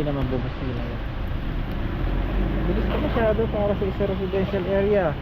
hindi naman bumas nila yan. Bilis ka masyado para sa isang residential area.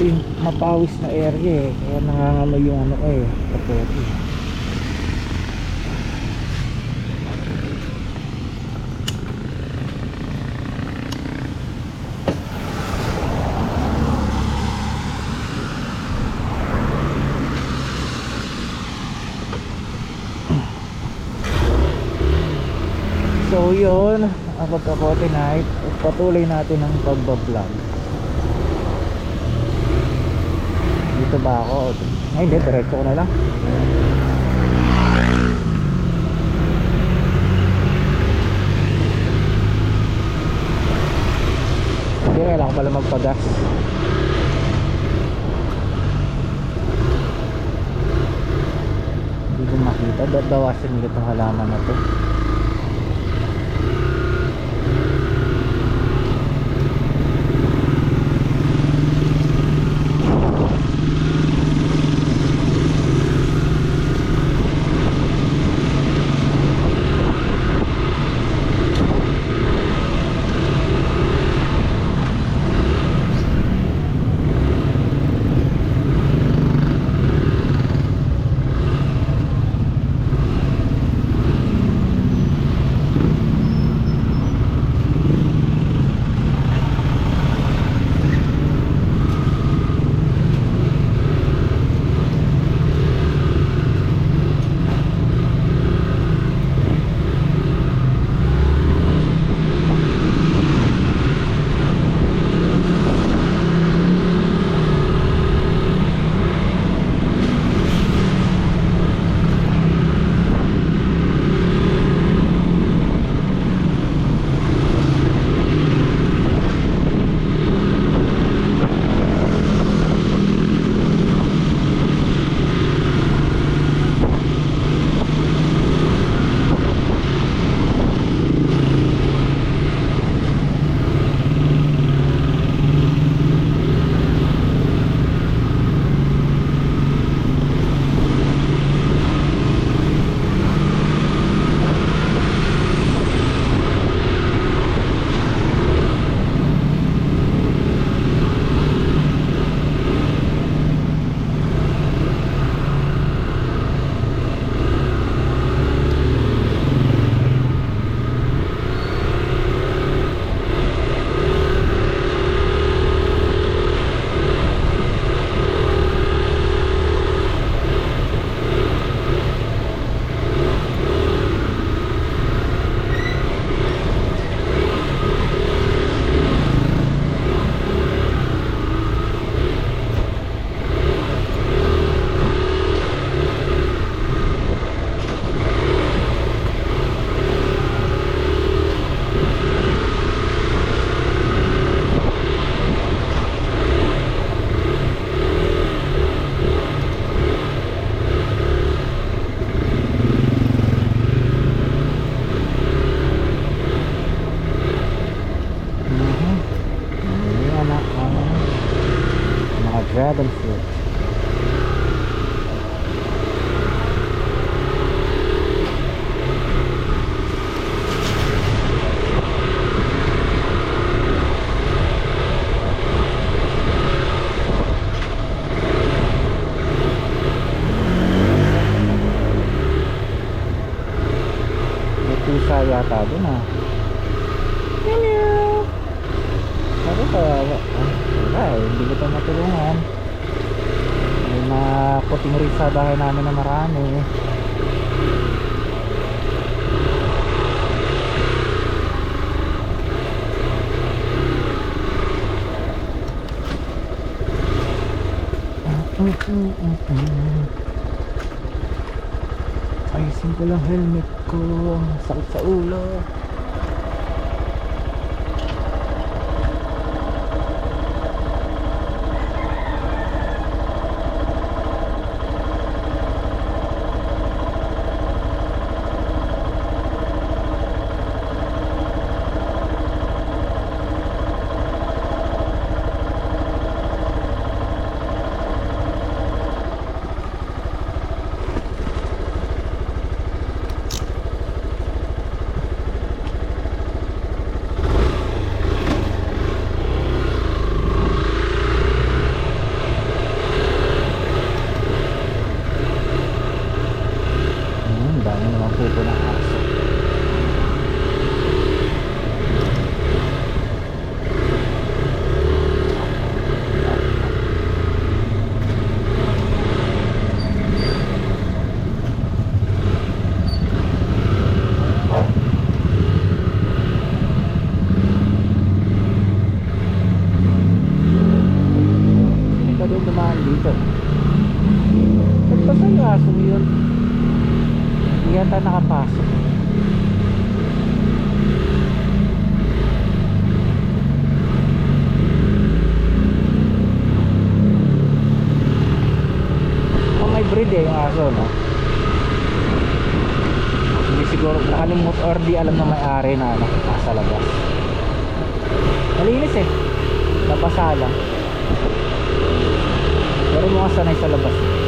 Yung mapawis na area kaya nangangamoy yung ano ko kapote. So yun ang pagkakote night, patuloy natin ang pagbablog. Dito ba ako? Ay hindi, diretso ko na lang. Hindi, kailangan pala magpagas. Hindi ko makita, bawasan nila itong halaman na to. Dragon fruit. yata doon ah. Meow. Ano kawawa? Wala eh, hindi kita matulungan. May mga kuting rin sa bahay namin na marami. Ayusin ko lang helmet ko. Ang sakit sa ulo. Dami naman pupo ng aso. Ito doon dumaan dito. Nagpasal yung aso yun. Hindi yata nakapasok. May breed eh yung aso, no? Hindi siguro nakalimut or di alam na may-ari na ano, nasa labas. Malinis eh. Napasa lang. Pero mga sanay sa labas.